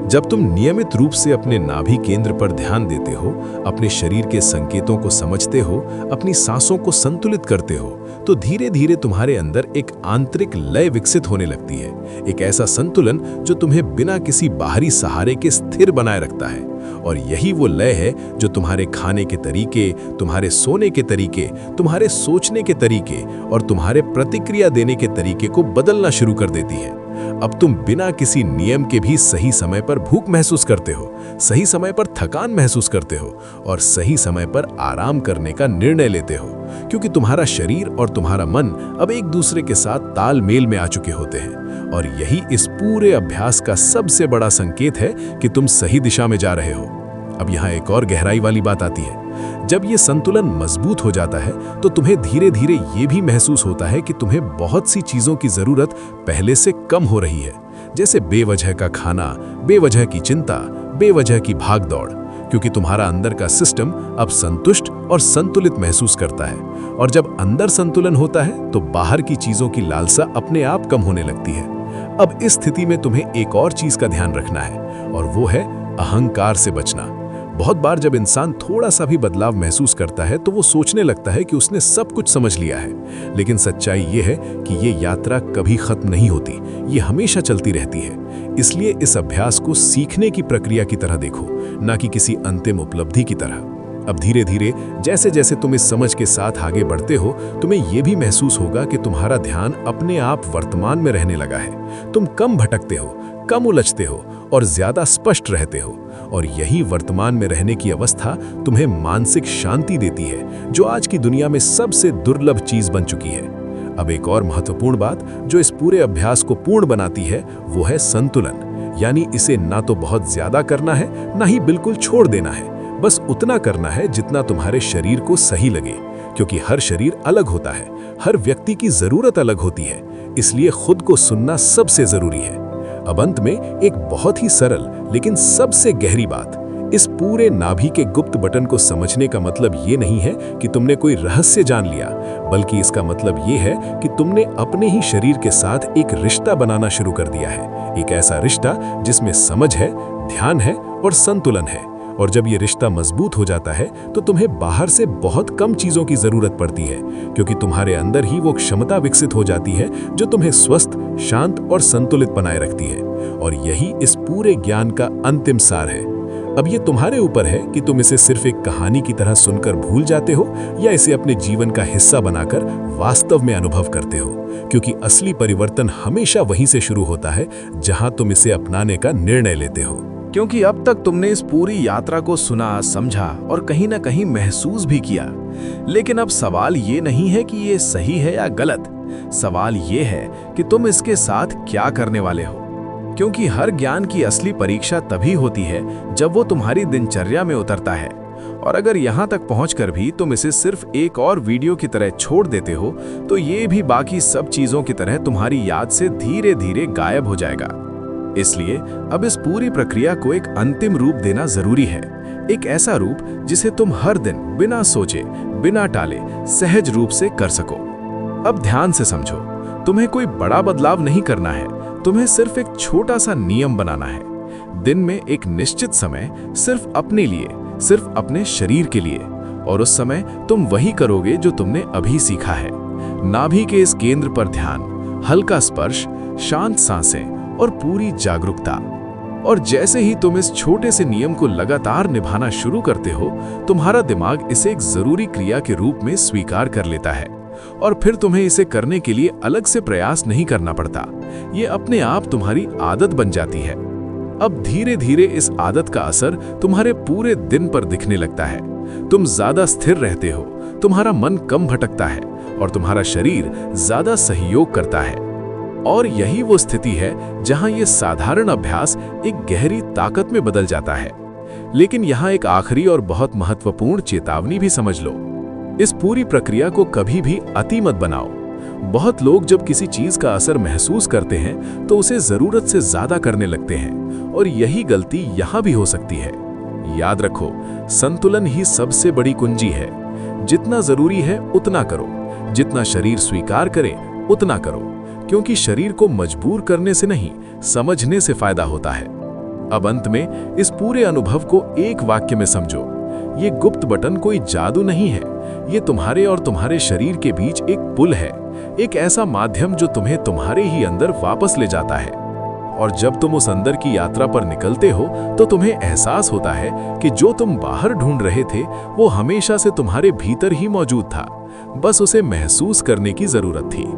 जब तुम नियमित रूप से अपने नाभि केंद्र पर ध्यान देते हो, अपने शरीर के संकेतों को समझते हो, अपनी सांसों को संतुलित करते हो, तो धीरे धीरे तुम्हारे अंदर एक आंतरिक लय विकसित होने लगती है। एक ऐसा संतुलन जो तुम्हें बिना किसी बाहरी सहारे के स्थिर बनाए रखता है। और यही वो लय है जो तुम्हारे खाने के तरीके, तुम्हारे सोने के तरीके, तुम्हारे सोचने के तरीके और तुम्हारे प्रतिक्रिया देने के तरीके को बदलना शुरू कर देती है। अब तुम बिना किसी नियम के भी सही समय पर भूख महसूस करते हो, सही समय पर थकान महसूस करते हो और सही समय पर आराम करने का निर्णय लेते हो, क्योंकि तुम्हारा शरीर और तुम्हारा मन अब एक दूसरे के साथ तालमेल में आ चुके होते हैं। और यही इस पूरे अभ्यास का सबसे बड़ा संकेत है कि तुम सही दिशा में जा रहे हो। अब यहाँ एक और गहराई वाली बात आती है। जब ये संतुलन मजबूत हो जाता है तो तुम्हें धीरे धीरे ये भी महसूस होता है कि तुम्हें बहुत सी चीजों की जरूरत पहले से कम हो रही है, जैसे बेवजह का खाना, बेवजह की चिंता, बेवजह की भागदौड़, क्योंकि तुम्हारा अंदर का सिस्टम अब संतुष्ट और संतुलित महसूस करता है। और जब अंदर संतुलन होता है तो बाहर की चीजों की लालसा अपने आप कम होने लगती है। अब इस स्थिति में तुम्हें एक और चीज का ध्यान रखना है, और वो है अहंकार से बचना। बहुत बार जब इंसान थोड़ा सा भी बदलाव महसूस करता है तो वो सोचने लगता है कि उसने सब कुछ समझ लिया है, लेकिन सच्चाई ये है कि ये यात्रा कभी खत्म नहीं होती, ये हमेशा चलती रहती है। इसलिए इस अभ्यास को सीखने की प्रक्रिया की तरह देखो, ना कि किसी अंतिम उपलब्धि की तरह। अब धीरे धीरे जैसे जैसे तुम इस समझ के साथ आगे बढ़ते हो, तुम्हें यह भी महसूस होगा कि तुम्हारा ध्यान अपने आप वर्तमान में रहने लगा है। तुम कम भटकते हो, कम उलझते हो और ज्यादा स्पष्ट रहते हो। और यही वर्तमान में रहने की अवस्था तुम्हें मानसिक शांति देती है, जो आज की दुनिया में सबसे दुर्लभ चीज बन चुकी है। अब एक और महत्वपूर्ण बात जो इस पूरे अभ्यास को पूर्ण बनाती है, वो है संतुलन। यानी इसे ना तो बहुत ज्यादा करना है, ना ही बिल्कुल छोड़ देना है। बस उतना करना है जितना तुम्हारे शरीर को सही लगे, क्योंकि हर शरीर अलग होता है, हर व्यक्ति की जरूरत अलग होती है। इसलिए खुद को सुनना सबसे जरूरी है। अब अंत में एक बहुत ही सरल लेकिन सबसे गहरी बात, इस पूरे नाभि के गुप्त बटन को समझने का मतलब ये नहीं है कि तुमने कोई रहस्य जान लिया, बल्कि इसका मतलब ये है कि तुमने अपने ही शरीर के साथ एक रिश्ता बनाना शुरू कर दिया है। एक ऐसा रिश्ता जिसमें समझ है, ध्यान है और संतुलन है। और जब ये रिश्ता मजबूत हो जाता है तो तुम्हें बाहर से बहुत कम चीजों की जरूरत पड़ती है, क्योंकि तुम्हारे अंदर ही वो क्षमता विकसित हो जाती है जो तुम्हें स्वस्थ, शांत और संतुलित बनाए रखती है। और यही इस पूरे ज्ञान का अंतिम सार है। अब ये तुम्हारे ऊपर है कि तुम इसे सिर्फ एक कहानी की तरह सुनकर भूल जाते हो या इसे अपने जीवन का हिस्सा बनाकर वास्तव में अनुभव करते हो, क्योंकि असली परिवर्तन हमेशा वहीं से शुरू होता है जहां तुम इसे अपनाने का निर्णय लेते हो। क्योंकि अब तक तुमने इस पूरी यात्रा को सुना, समझा और कहीं ना कहीं महसूस भी किया। लेकिन अब सवाल ये नहीं है कि ये सही है या गलत, सवाल ये है कि तुम इसके साथ क्या करने वाले हो। क्योंकि हर ज्ञान की असली परीक्षा तभी होती है जब वो तुम्हारी दिनचर्या में उतरता है। और अगर यहाँ तक पहुंचकर भी तुम इसे सिर्फ एक और वीडियो की तरह छोड़ देते हो, तो ये भी बाकी सब चीजों की तरह तुम्हारी याद से धीरे धीरे गायब हो जाएगा। इसलिए अब इस पूरी प्रक्रिया को एक अंतिम रूप देना जरूरी है, एक ऐसा रूप जिसे तुम हर दिन बिना सोचे, बिना टाले, सहज रूप से कर सको। अब ध्यान से समझो, तुम्हें कोई बड़ा बदलाव नहीं करना है, तुम्हें सिर्फ एक छोटा सा नियम बनाना है। दिन में एक निश्चित समय सिर्फ अपने लिए, सिर्फ अपने शरीर के लिए, और उस समय तुम वही करोगे जो तुमने अभी सीखा है। नाभि के इस केंद्र पर ध्यान, हल्का स्पर्श, शांत सांसें और पूरी जागरूकता। और जैसे ही तुम इस छोटे से नियम को लगातार निभाना शुरू करते हो, तुम्हारा दिमाग इसे एक जरूरी क्रिया के रूप में स्वीकार कर लेता है। और फिर तुम्हें इसे करने के लिए अलग से प्रयास नहीं करना पड़ता, ये अपने आप तुम्हारी आदत बन जाती है। अब धीरे धीरे इस आदत का असर तुम्हारे पूरे दिन पर दिखने लगता है। तुम ज्यादा स्थिर रहते हो, तुम्हारा मन कम भटकता है और तुम्हारा शरीर ज्यादा सहयोग करता है। और यही वो स्थिति है जहां ये साधारण अभ्यास एक गहरी ताकत में बदल जाता है। लेकिन यहां एक आखिरी और बहुत महत्वपूर्ण चेतावनी भी समझ लो, इस पूरी प्रक्रिया को कभी भी अति मत बनाओ। बहुत लोग जब किसी चीज का असर महसूस करते हैं तो उसे जरूरत से ज्यादा करने लगते हैं, और यही गलती यहां भी हो सकती है। याद रखो, संतुलन ही सबसे बड़ी कुंजी है। जितना जरूरी है उतना करो, जितना शरीर स्वीकार करे उतना करो, क्योंकि शरीर को मजबूर करने से नहीं, समझने से फायदा होता है। अब अंत में इस पूरे अनुभव को एक वाक्य में समझो। ये गुप्त बटन कोई जादू नहीं है, ये तुम्हारे और तुम्हारे शरीर के बीच एक पुल है, एक ऐसा माध्यम जो तुम्हें तुम्हारे ही अंदर वापस ले जाता है। और जब तुम उस अंदर की यात्रा पर निकलते हो तो तुम्हें एहसास होता है कि जो तुम बाहर ढूंढ रहे थे वो हमेशा से तुम्हारे भीतर ही मौजूद था, बस उसे महसूस करने की जरूरत थी।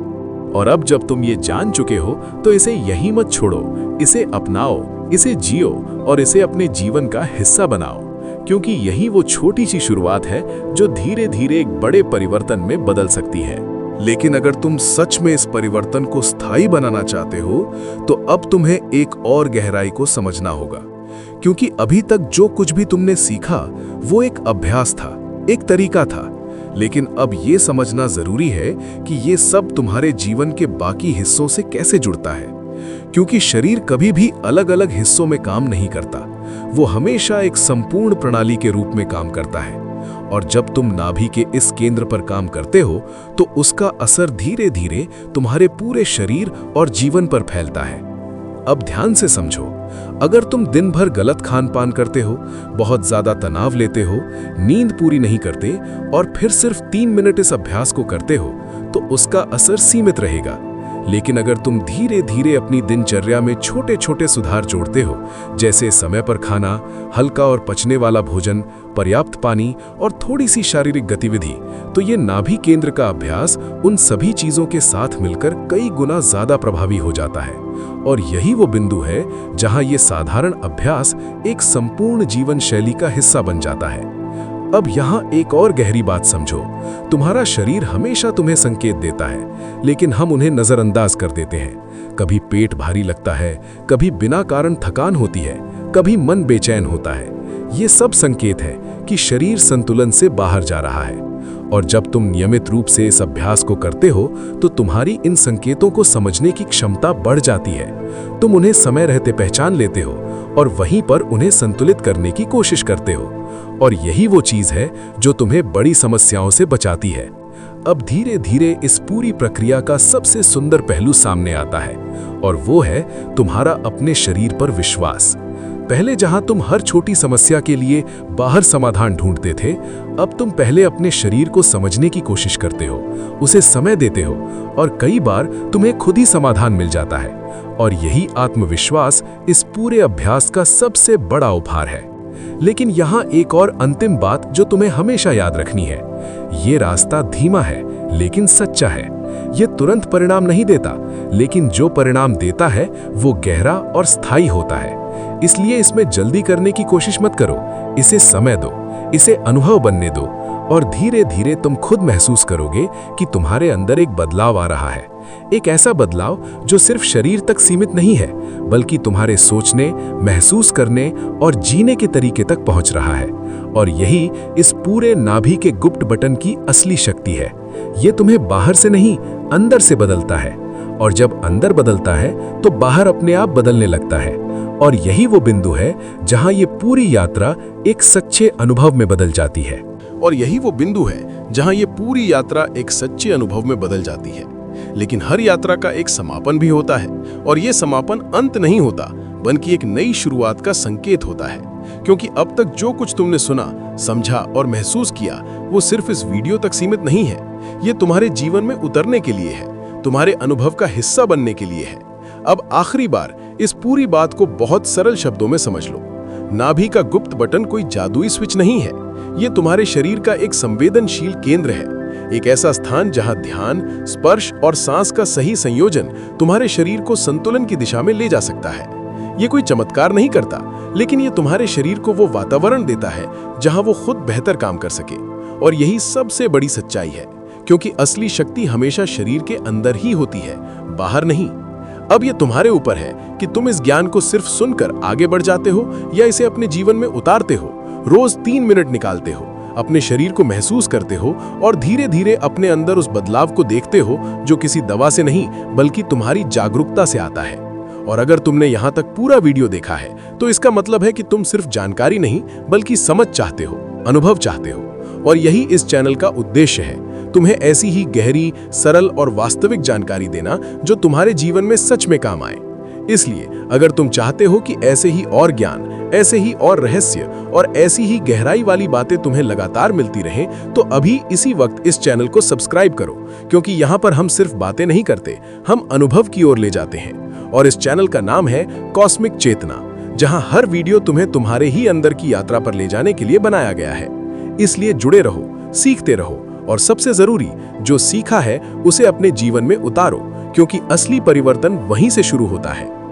और अब जब तुम ये जान चुके हो तो इसे यहीं मत छोड़ो, इसे अपनाओ, इसे जियो और इसे अपने जीवन का हिस्सा बनाओ, क्योंकि यही वो छोटी सी शुरुआत है जो धीरे धीरे एक बड़े परिवर्तन में बदल सकती है। लेकिन अगर तुम सच में इस परिवर्तन को स्थायी बनाना चाहते हो तो अब तुम्हें एक और गहराई को समझना होगा, क्योंकि अभी तक जो कुछ भी तुमने सीखा वो एक अभ्यास था, एक तरीका था। लेकिन अब ये समझना जरूरी है कि ये सब तुम्हारे जीवन के बाकी हिस्सों से कैसे जुड़ता है, क्योंकि शरीर कभी भी अलग अलग हिस्सों में काम नहीं करता, वो हमेशा एक संपूर्ण प्रणाली के रूप में काम करता है। और जब तुम नाभि के इस केंद्र पर काम करते हो तो उसका असर धीरे धीरे तुम्हारे पूरे शरीर और जीवन पर फैलता है। अब ध्यान से समझो, अगर तुम दिन भर गलत खान पान करते हो, बहुत ज्यादा तनाव लेते हो, नींद पूरी नहीं करते और फिर सिर्फ 3 मिनट इस अभ्यास को करते हो तो उसका असर सीमित रहेगा। लेकिन अगर तुम धीरे धीरे अपनी दिनचर्या में छोटे छोटे सुधार जोड़ते हो, जैसे समय पर खाना, हल्का और पचने वाला भोजन, पर्याप्त पानी और थोड़ी सी शारीरिक गतिविधि, तो ये नाभि केंद्र का अभ्यास उन सभी चीजों के साथ मिलकर कई गुना ज्यादा प्रभावी हो जाता है। और यही वो बिंदु है जहां ये साधारण अभ्यास एक संपूर्ण जीवन शैली का हिस्सा बन जाता है। अब यहाँ एक और गहरी बात समझो, तुम्हारा शरीर हमेशा तुम्हें संकेत देता है, लेकिन हम उन्हें नजरअंदाज कर देते हैं। कभी पेट भारी लगता है, कभी बिना कारण थकान होती है, कभी मन बेचैन होता है। ये सब संकेत है कि शरीर संतुलन से बाहर जा रहा है। और जब तुम नियमित रूप से इस अभ्यास को करते हो तो तुम्हारी इन संकेतों को समझने की क्षमता बढ़ जाती है। तुम उन्हें समय रहते पहचान लेते हो और वहीं पर उन्हें संतुलित करने की कोशिश करते हो। और यही वो चीज है जो तुम्हें बड़ी समस्याओं से बचाती है। अब धीरे धीरे इस पूरी प्रक्रिया का सबसे सुंदर पहलू सामने आता है, और वो है तुम्हारा अपने शरीर पर विश्वास। पहले जहां तुम हर छोटी समस्या के लिए बाहर समाधान ढूंढते थे, अब तुम पहले अपने शरीर को समझने की कोशिश करते हो, उसे समय देते हो और कई बार तुम्हें खुद ही समाधान मिल जाता है। और यही आत्मविश्वास इस पूरे अभ्यास का सबसे बड़ा उपहार है। लेकिन यहाँ एक और अंतिम बात जो तुम्हें हमेशा याद रखनी है, ये रास्ता धीमा है लेकिन सच्चा है। ये तुरंत परिणाम नहीं देता, लेकिन जो परिणाम देता है वो गहरा और स्थायी होता है। इसलिए इसमें जल्दी करने की कोशिश मत करो, इसे समय दो, इसे अनुभव बनने दो और धीरे धीरे तुम खुद महसूस करोगे कि तुम्हारे अंदर एक बदलाव आ रहा है। एक ऐसा बदलाव जो सिर्फ शरीर तक सीमित नहीं है, बल्कि तुम्हारे सोचने, महसूस करने और जीने के तरीके तक पहुंच रहा है। और यही इस पूरे नाभि के गुप्त बटन की असली शक्ति है। ये तुम्हें बाहर से नहीं, अंदर से बदलता है। और जब अंदर बदलता है तो बाहर अपने आप बदलने लगता है। और यही वो बिंदु है जहां ये पूरी यात्रा एक सच्चे अनुभव में बदल जाती है। और यही वो बिंदु है जहां ये पूरी यात्रा एक सच्चे अनुभव में बदल जाती है। लेकिन हर यात्रा का एक समापन भी होता है, और ये समापन अंत नहीं होता, बल्कि एक नई शुरुआत का संकेत होता है। क्योंकि अब तक जो कुछ तुमने सुना, समझा और महसूस किया, वो सिर्फ इस वीडियो तक सीमित नहीं है। ये तुम्हारे जीवन में उतरने के लिए है, तुम्हारे अनुभव का हिस्सा बनने के लिए है। अब आखिरी बार इस पूरी बात को बहुत सरल शब्दों में समझ लो। नाभि का गुप्त बटन कोई जादुई स्विच नहीं है, ये तुम्हारे शरीर का एक संवेदनशील केंद्र है। एक ऐसा स्थान जहां ध्यान, स्पर्श और सांस का सही संयोजन तुम्हारे शरीर को संतुलन की दिशा में ले जा सकता है। ये कोई चमत्कार नहीं करता, लेकिन ये तुम्हारे शरीर को वो वातावरण देता है जहां वो खुद बेहतर काम कर सके। और यही सबसे बड़ी सच्चाई है, क्योंकि असली शक्ति हमेशा शरीर के अंदर ही होती है, बाहर नहीं। अब ये तुम्हारे ऊपर है कि तुम इस ज्ञान को सिर्फ सुनकर आगे बढ़ जाते हो या इसे अपने जीवन में उतारते हो। रोज 3 मिनट निकालते हो, अपने शरीर को महसूस करते हो और धीरे धीरे अपने अंदर उस बदलाव को देखते हो जो किसी दवा से नहीं, बल्कि तुम्हारी जागरूकता से आता है। और अगर तुमने यहाँ तक पूरा वीडियो देखा है तो इसका मतलब है कि तुम सिर्फ जानकारी नहीं, बल्कि समझ चाहते हो, अनुभव चाहते हो। और यही इस चैनल का उद्देश्य है। तुम्हें ऐसी ही गहरी, सरल और वास्तविक जानकारी देना जो तुम्हारे जीवन में सच में काम आए। इसलिए अगर तुम चाहते हो कि ऐसे ही और ज्ञान, ऐसे ही और रहस्य और ऐसी ही गहराई वाली बातें तुम्हें लगातार मिलती रहें, तो अभी इसी वक्त इस चैनल को सब्सक्राइब करो, क्योंकि यहाँ पर हम सिर्फ बातें नहीं करते, हम अनुभव की ओर ले जाते हैं। और इस चैनल का नाम है कॉस्मिक चेतना, जहाँ हर वीडियो तुम्हें तुम्हारे ही अंदर की यात्रा पर ले जाने के लिए बनाया गया है। इसलिए जुड़े रहो, सीखते रहो और सबसे जरूरी, जो सीखा है उसे अपने जीवन में उतारो, क्योंकि असली परिवर्तन वहीं से शुरू होता है।